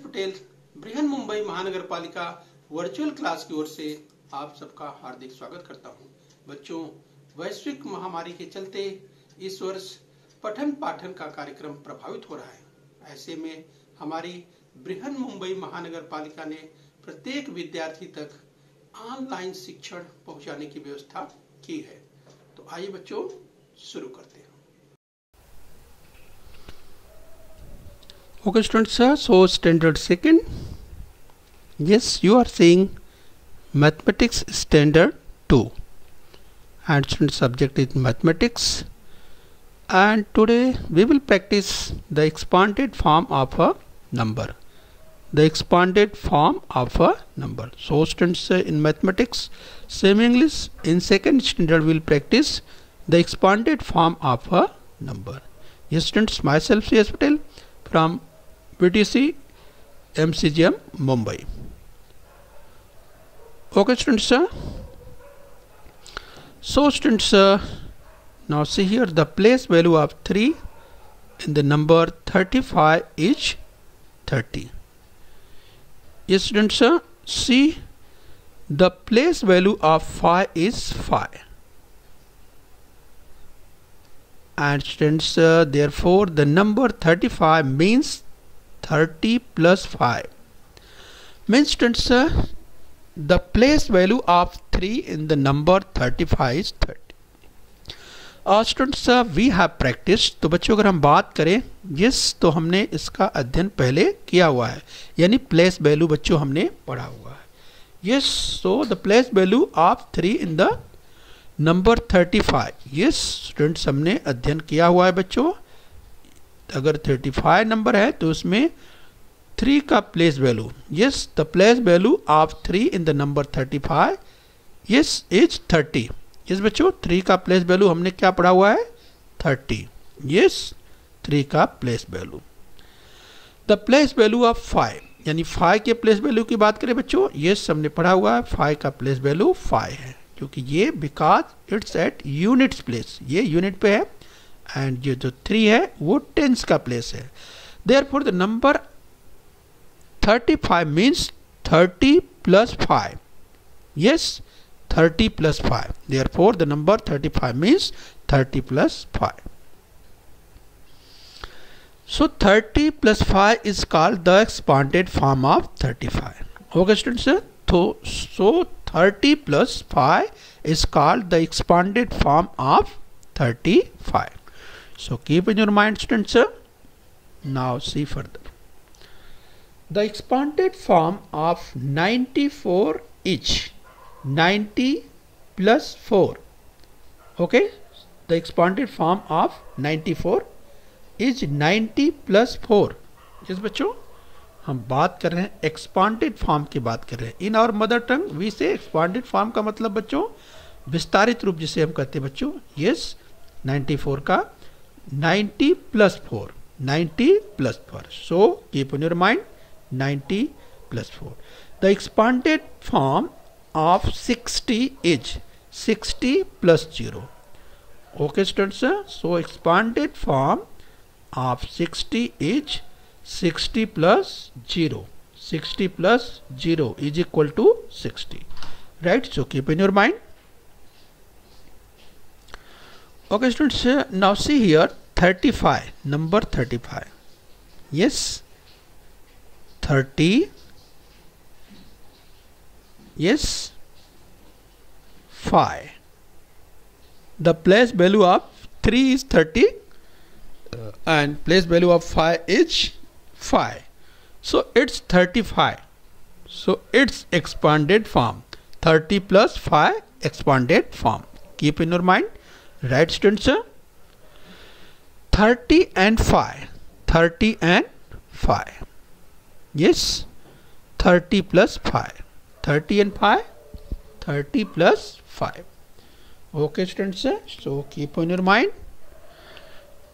पटेल बृहन मुंबई महानगर पालिका virtual class की ओर से आप सबका हार्दिक स्वागत करता हूं। बच्चों, वैश्विक महामारी के चलते इस वर्ष पठन पाठन का कार्यक्रम प्रभावित हो रहा है। ऐसे में हमारी बृहन मुंबई महानगर पालिका ने प्रत्येक विद्यार्थी तक ऑनलाइन शिक्षण पहुंचाने की व्यवस्था की है। तो आइए बच्चों शुरू करते हैं। Okay students, so standard second, yes, you are seeing mathematics standard 2 and student subject is mathematics, and today we will practice the expanded form of a number. So students, in mathematics, same English, in second standard we will practice the expanded form of a number. Yes students, myself C.S. Patel from BTC MCGM Mumbai. Okay students, so students, now see here the place value of 3 in the number 35 is 30. Yes students, see the place value of 5 is 5, and students, therefore the number 35 means 30 plus 5, means students, the place value of 3 in the number 35 is 30. Students, we have practiced. तो बच्चों अगर हम बात करें yes, तो हमने इसका अध्ययन पहले किया हुआ है, यानी प्लेस वैल्यू बच्चों हमने पढ़ा हुआ है। yes, so the place value of 3 in the number 35, yes students हमने अध्ययन किया हुआ है बच्चों। अगर 35 नंबर है तो उसमें 3 का place value, yes the place value of 3 in the number 35 yes is 30. yes बच्चों, 3 का प्लेस वैल्यू हमने क्या पढ़ा हुआ है? 30. yes 3 का place value. The place value of 5, यानी 5 के प्लेस वैल्यू की बात करें बच्चों, yes हमने पढ़ा हुआ है 5 का प्लेस वैल्यू 5 है, क्योंकि ये because it's at units place, ये यूनिट पे है, एंड ये जो 3 है वो टेंस का प्लेस है। Therefore the number 35 means 30 plus 5, yes 30 plus 5, therefore the number 35 means 30 plus 5. So 30 plus 5 is called the expanded form of 35. Okay students, so 30 plus 5 is called the expanded form of 35. So keep in your mind students. Now see further. The expanded form of 94 is 90 plus 4. Okay, the expanded form of 94 is 90 plus 4. yes बच्चों, हम बात कर रहे हैं expanded form की बात कर रहे हैं। In our mother tongue we say expanded form का मतलब बच्चों विस्तारित रूप जिसे हम कहते हैं बच्चों, yes 94 का 90 plus 4, 90 plus 4. so keep in your mind 90 plus 4. the expanded form of 60 is 60 plus 0. Okay students, so expanded form of 60 is 60 plus 0. 60 plus 0 is equal to 60, right? So keep in your mind. Okay students, now see here 35, number 35, yes 30, yes 5. The place value of 3 is 30 and place value of 5 is 5, so it's 35. so it's expanded form, 30 plus 5 expanded form. Keep in your mind, right students? 30 and 5, 30 and 5, yes 30 plus 5, 30 and 5, 30 plus 5. Okay students, so keep on your mind.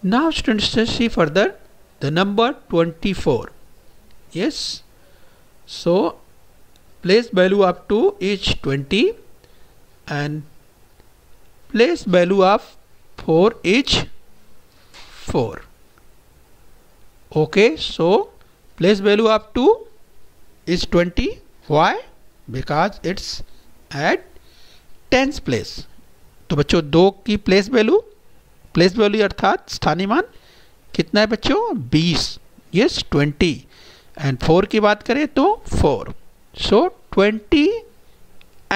Now students, see further the number 24, yes so place value of 2 is 20 and place value of 4 is 4. Okay, so place value of 2 is 20. Why? Because it's at tens place. तो बच्चों 2 की place value अर्थात स्थानीय मान कितना है बच्चों? 20. Yes 20. And 4 की बात करें तो 4. सो 20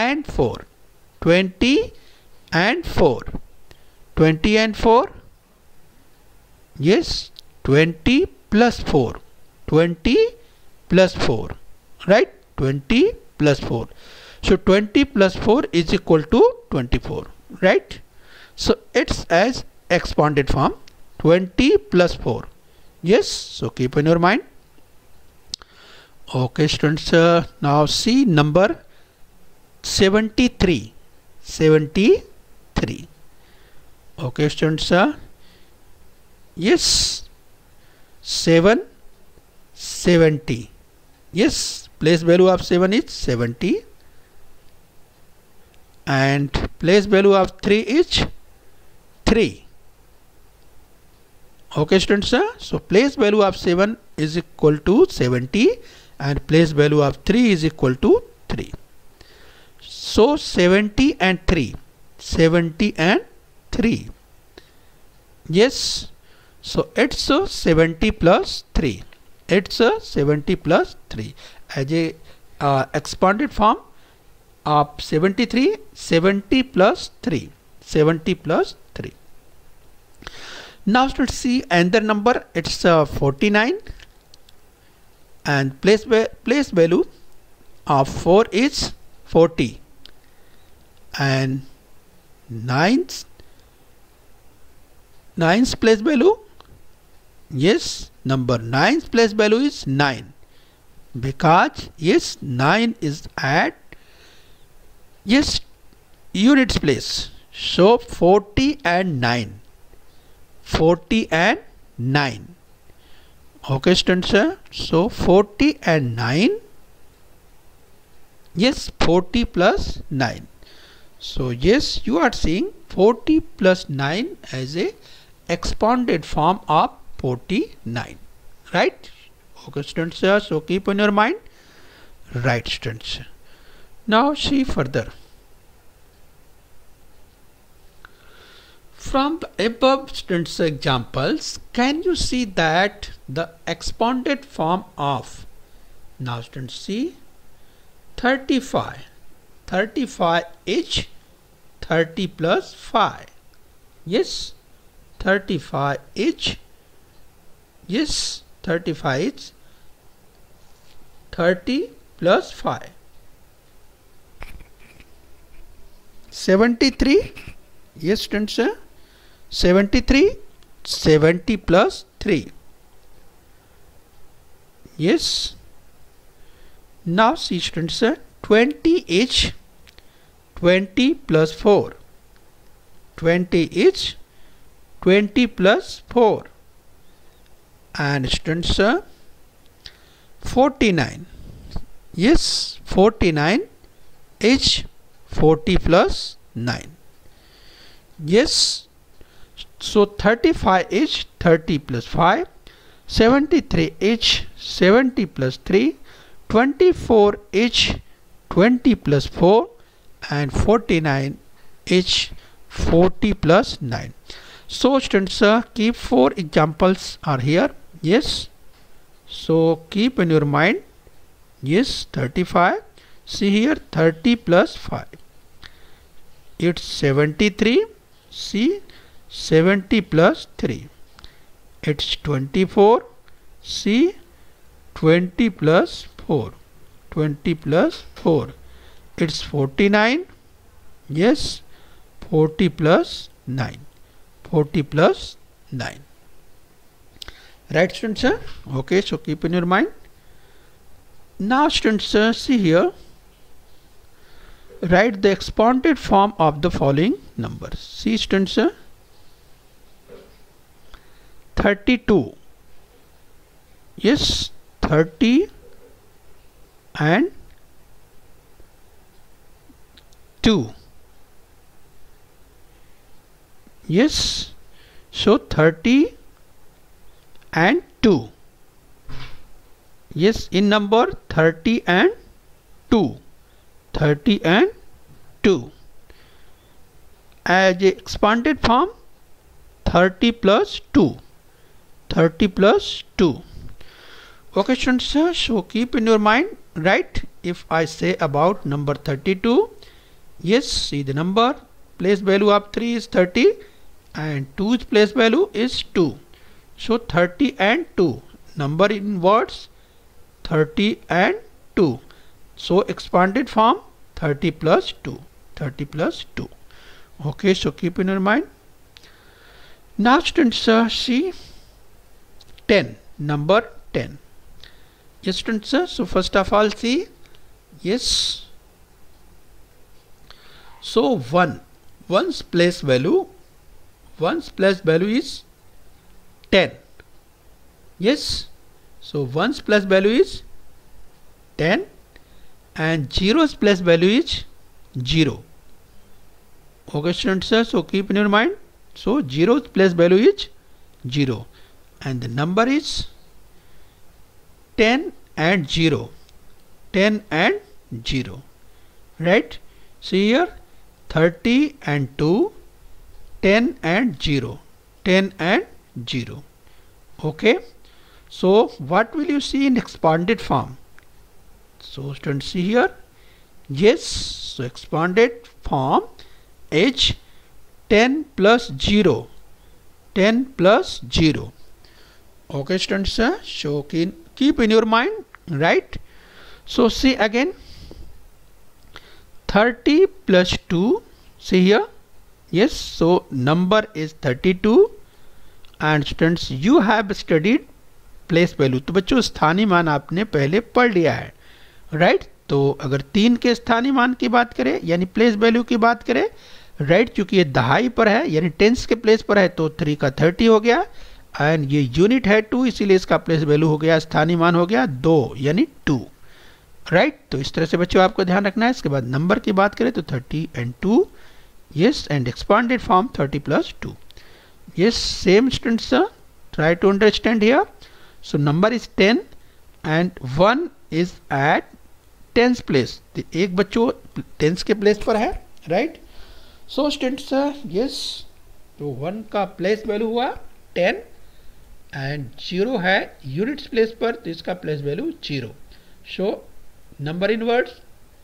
and 4. 20 and 4. 20 and 4. Yes, 20 plus 4. 20 plus 4. Right? 20 plus 4. So 20 plus 4 is equal to 24. Right? So it's as expanded form 20 plus 4. Yes, so keep in your mind. Okay students, now see number 73. 73. Okay students, yes, 7 70. Yes, place value of 7 is 70 and place value of 3 is 3. Okay students, so place value of 7 is equal to 70 and place value of 3 is equal to 3. So 70 and 3. 70 and 3. Yes, so it's 70 plus 3. It's 70 plus 3. As a expanded form of 73, 70 plus 3. 70 plus 3. Now let's see another number. It's 49 and place value of 4 is 40 and 9's place value, yes, number 9's place value is 9 because yes 9 is at yes units place. So 40 and 9. 40 and 9. Okay students, so 40 and 9. Yes, 40 plus 9. So yes, you are seeing 40 plus 9 as a expanded form of 49. Right? Okay students, so keep in your mind. Right students. Now see further. From the above students examples, can you see that the expanded form of, now students see 35. 35 is 30 plus 5. Yes, 35 is, yes, 35 is 30 plus 5. 73, yes students, 73, 70 plus 3. Yes. Now see students, 20 is 20 plus 4. 20 is 20 plus 4. And students, 49. Yes, 49 is 40 plus 9. Yes. So 35 is 30 plus 5, 73 is 70 plus 3, 24 is 20 plus 4 and 49 is 40 plus 9. So students, keep 4 examples are here. Yes. So keep in your mind. Yes, 35. See here 30 plus 5. It's 73. See 70 plus 3. It's 24. See 20 plus 4. 20 plus 4. It's 49. Yes, 40 plus 9. 40 plus 9. Right students? Okay, so keep in your mind. Now students, see here. Write the expanded form of the following numbers. See students, 32. Yes, 30 and 2. Yes, so 30 and 2. Yes, in number 30 and 2. 30 and 2. As a expanded form, 30 plus 2. 30 plus 2. Okay students, so keep in your mind, right? If I say about number 32, yes, see the number, place value of 3 is 30 and 2's place value is 2. So 30 and 2, number in words 30 and 2. So expanded form 30 plus 2. 30 plus 2. Okay, so keep in your mind. Now students, see 10, number 10. Yes students, so first of all see, yes, so 1's place value is 10. Yes, so 1's place value is 10 and 0's place value is 0. Okay students, so keep in your mind, so 0's place value is 0 and the number is 10 and 0. 10 and 0, right? See here, 30 and 2, 10 and 0. 10 and 0. Okay, so what will you see in expanded form? So students, see here, yes, so expanded form is 10 plus 0. 10 plus 0. Okay students, so keep in your mind, right? So see again, 30 plus 2, see here, yes, so number is 32 and students you have studied place value, तो बच्चों स्थानीय मान आपने पहले पढ़ लिया है, right? तो अगर 3 के स्थानीय मान की बात करें यानी प्लेस वैल्यू की बात करें, राइट, क्योंकि ये दहाई पर है यानी टेंस के प्लेस पर है तो 3 का 30 हो गया एंड ये यूनिट है 2, इसीलिए इसका प्लेस वैल्यू हो गया, स्थानीय मान हो गया 2 यानी 2, राइट? तो इस तरह से बच्चों आपको ध्यान रखना है। इसके बाद नंबर की बात करें तो 30 and 2, yes, and expanded form 30 plus 2. Yes, same students, try to understand here. So number is 10 and 1 is at 10th place. तो एक बच्चों 10th के प्लेस पर है, राइट? सो स्टूडेंट्स, yes, तो 1 का प्लेस वैल्यू हुआ 10 एंड 0 है यूनिट्स प्लेस पर तो इसका place value 0. So number in words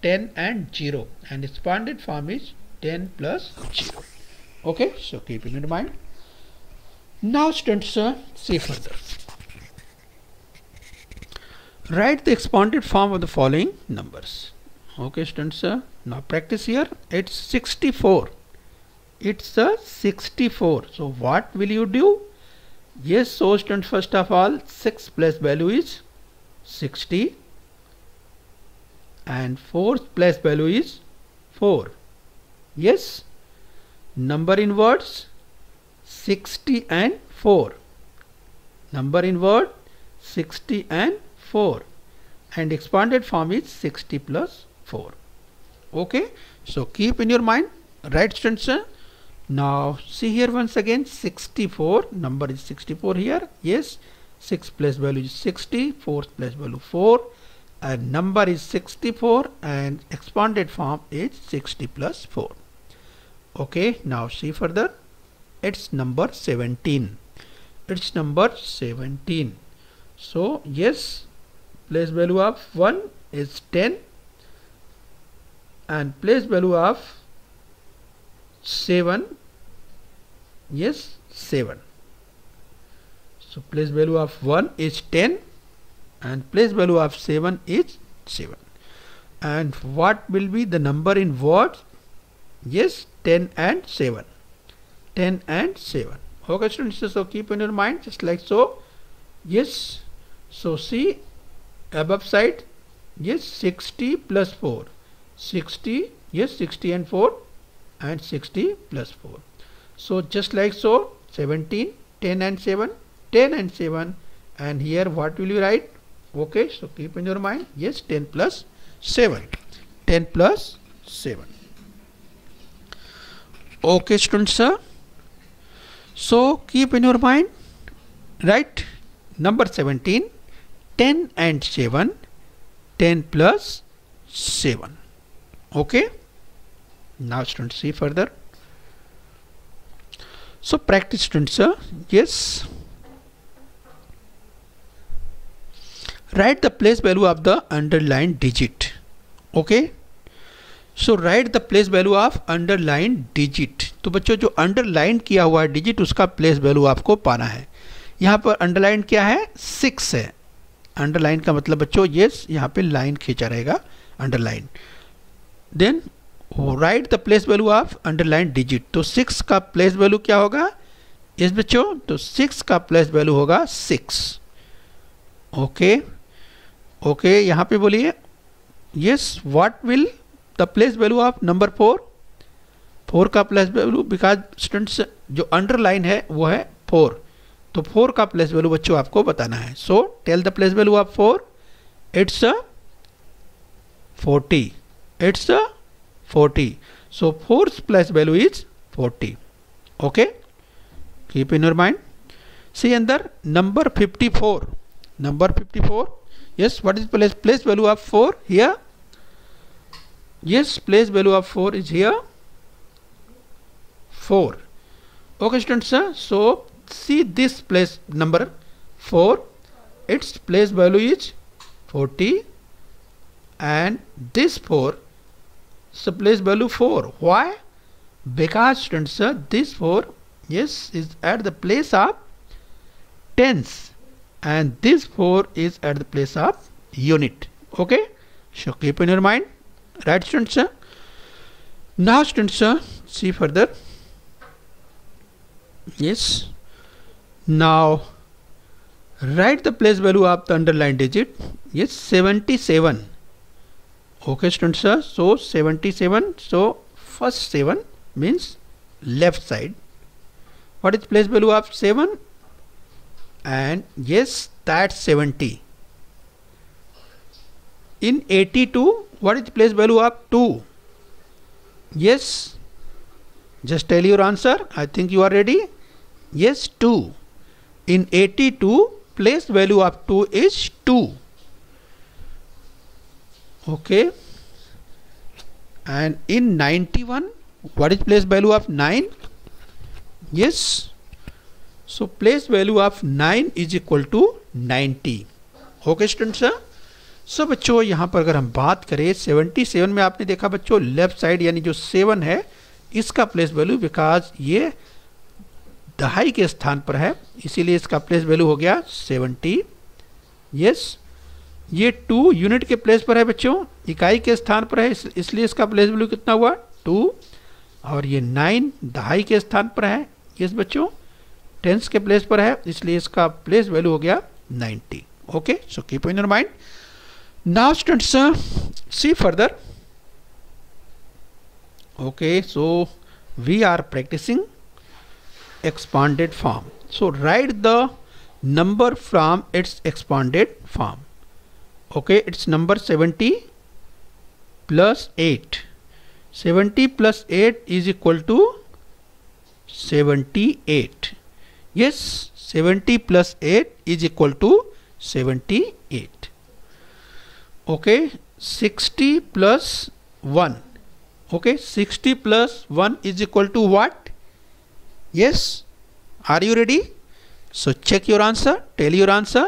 10 and 0 and expanded form is 10 plus 0. Okay, so keep in mind. Now students, see further. Write the expanded form of the following numbers. Okay students, now practice here. It's 64. It's a 64. So what will you do? Yes, so students, first of all 6 plus value is 60 and 4th place value is 4. Yes, number in words 60 and 4. Number in word 60 and 4 and expanded form is 60 plus 4. Okay, so keep in your mind, right students? Now see here once again 64, number is 64 here. Yes, 6 place value is 60, 4th place value 4 and number is 64 and expanded form is 60 plus 4. Okay, now see further. It's number 17. It's number 17. So yes, place value of 1 is 10 and place value of 7, yes, 7. So place value of 1 is 10 and place value of 7 is 7. And what will be the number in words? Yes, 10 and 7. 10 and 7. Okay students, so keep in your mind just like so. Yes, so see above side, yes, 60 plus 4. 60, yes, 60 and 4 and 60 plus 4. So just like so, 17, 10 and 7, 10 and 7, and here what will you write? Okay, so keep in your mind, yes, 10 plus 7. 10 plus 7. Okay students, so keep in your mind, right? Number 17, 10 and 7, 10 plus 7. Okay. Now students, see further. So practice students. Yes. Write the place value of the underlined digit. Okay. So write the place value of underlined digit. तो बच्चों जो underline किया हुआ है digit उसका place value आपको पाना है. यहाँ पर अंडरलाइन क्या है? 6 है. अंडरलाइन का मतलब बच्चों यस यहाँ पे लाइन खींचा रहेगा underline. Then write the place value of underline digit. तो 6 का प्लेस वैल्यू क्या होगा? यस बच्चों, तो 6 का प्लेस वैल्यू होगा 6. ओके ओके, यहाँ पे बोलिए yes what will the place value of number 4. 4 का प्लेस वैल्यू, बिकॉज स्टूडेंट्स जो अंडरलाइन है वो है 4, तो 4 का प्लेस वैल्यू बच्चों आपको बताना है. So tell the place value of 4. It's 40. It's 40. So 4's place value is 40. Okay, keep in your mind. See अंदर number 54. Number 54. Yes, what is place value of 4 here? Yes, place value of 4 is here 4. Okay students, so see this place number 4, its place value is 40, and this 4, so place value 4. Why? Because students, this 4 yes is at the place of tens, and this 4 is at the place of unit. Okay, so keep in your mind. Right students. Now students, see further. Yes, now write the place value of the underlined digit. Yes, 77. Okay students, so 77. So first 7 means left side. What is place value of 7? And yes, that's 70. In 82, what is the place value of 2? Yes, just tell your answer. I think you are ready. Yes, 2. In 82, place value of 2 is 2. Okay. And in 91, what is place value of 9? Yes. So place value of 9 is equal to 90. Okay students. सो बच्चों यहाँ पर अगर हम बात करें 77 में आपने देखा बच्चों लेफ्ट साइड यानी जो 7 है इसका प्लेस वैल्यू, बिकॉज ये दहाई के स्थान पर है इसीलिए इसका प्लेस वैल्यू हो गया 70. यस, ये 2 यूनिट के प्लेस पर है बच्चों, इकाई के स्थान पर है इसलिए इसका प्लेस वैल्यू कितना हुआ 2. और ये 9 दहाई के स्थान पर है. यस बच्चों, टेंस के प्लेस पर है इसलिए इसका प्लेस वैल्यू हो गया 90. Okay, so keep in your mind. Now students, see further. Okay, so we are practicing expanded form. So write the number from its expanded form. Okay, it's number 70 plus 8. 70 plus 8 is equal to 78. Yes, 70 plus 8 is equal to 78. Okay, 60 plus 1. Okay, 60 plus 1 is equal to what? Yes, are you ready? So check your answer, tell your answer.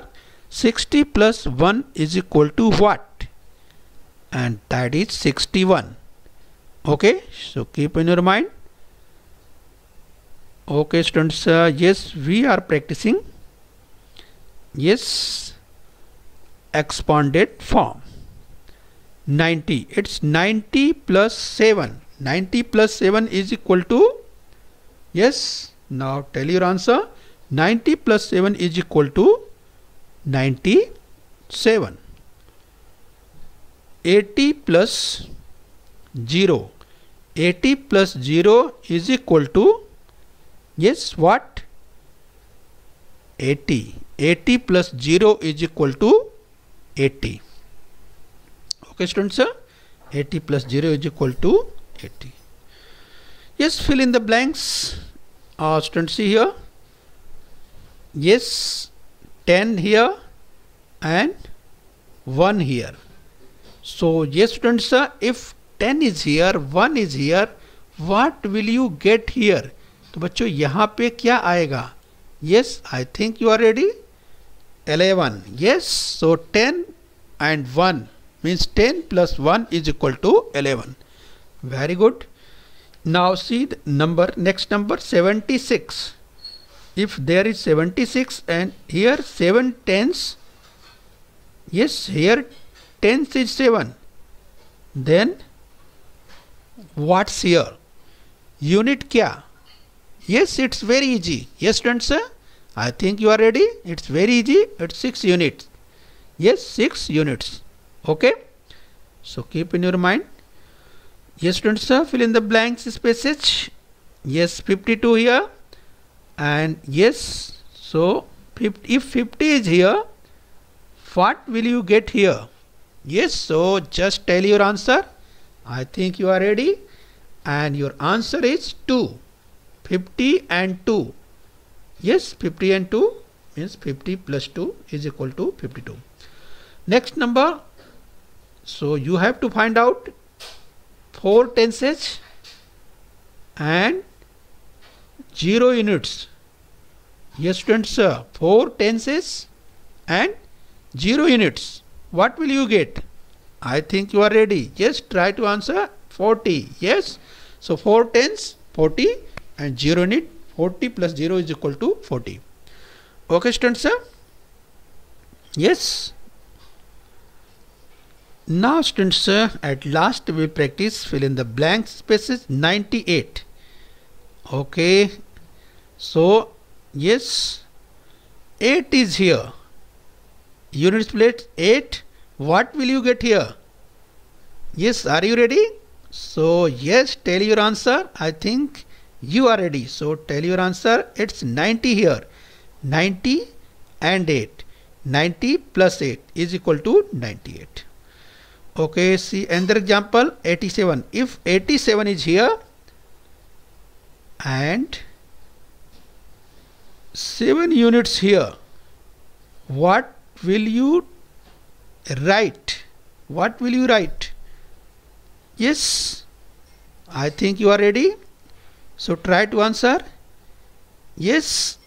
60 plus 1 is equal to what? And that is 61. Okay, so keep in your mind. Okay students, yes, we are practicing yes expanded form. 90, it's 90 plus 7. 90 plus 7 is equal to, yes, now tell your answer. 90 plus 7 is equal to 97. 80 plus 0. 80 plus 0 is equal to, yes, what? 80. 80 plus 0 is equal to 80. Okay students, 80 plus 0 is equal to 80. Yes, fill in the blanks. Students, see here. Yes, 10 here and 1 here. So yes students, if 10 is here, 1 is here, what will you get here? तो बच्चों यहाँ पे क्या आएगा? Yes, I think you are ready. 11. Yes, so 10 and 1 means 10 plus 1 is equal to 11. Very good. Now see the number, next number 76. If there is 76 and here 7 tens, yes, here tens is 7, then what's here? Unit kya? Yes, it's very easy. Yes students, I think you are ready. It's very easy. It's 6 units. Yes, 6 units. Okay, so keep in your mind. Yes students, fill in the blanks spaces. Yes, 52 here, and yes, so if 50 is here, what will you get here? Yes, so just tell your answer. I think you are ready, and your answer is 2. 50 and 2. Yes, 50 and 2 means 50 plus 2 is equal to 52. Next number, so you have to find out 4 tenses and 0 units. Yes students, 4 tenses and 0 units. What will you get? I think you are ready. Yes, try to answer. 40. Yes, so 4 tens, 40, and 0 unit. 40 plus 0 is equal to 40. Okay students, yes. Now students, at last we practice fill in the blank spaces. 98. Okay, so yes, 8 is here. Units place 8. What will you get here? Yes, are you ready? So yes, tell your answer. I think you are ready. So tell your answer. It's 90 here. 90 and 8. 90 plus 8 is equal to 98. Okay, see another example. 87. If 87 is here and 7 units here, what will you write? What will you write? Yes, I think you are ready. So try to answer. Yes,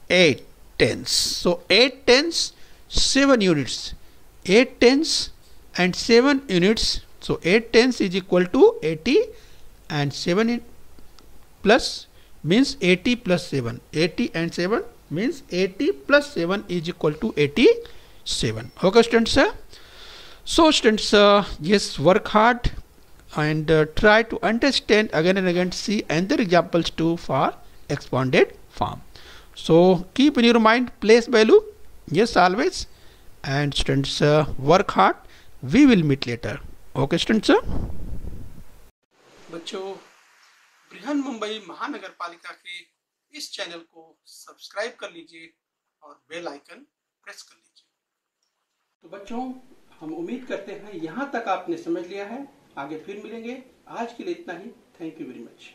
8 tens. So 8 tens, 7 units. 8 tens and 7 units. So 8 tens is equal to 80, and 7 plus means 80 plus 7. 80 and 7 means 80 plus 7 is equal to 87. Okay students, so students, yes, work hard and try to understand again and again. See another examples too for expanded form. So keep in your mind place value. Yes, always. And students, work hard. We will meet later. Okay students. बच्चों, बृहन मुंबई महानगर पालिका के इस channel को subscribe कर लीजिए और bell icon press कर लीजिए। तो बच्चों, हम उम्मीद करते हैं यहाँ तक आपने समझ लिया है। आगे फिर मिलेंगे। आज के लिए इतना ही। Thank you very much.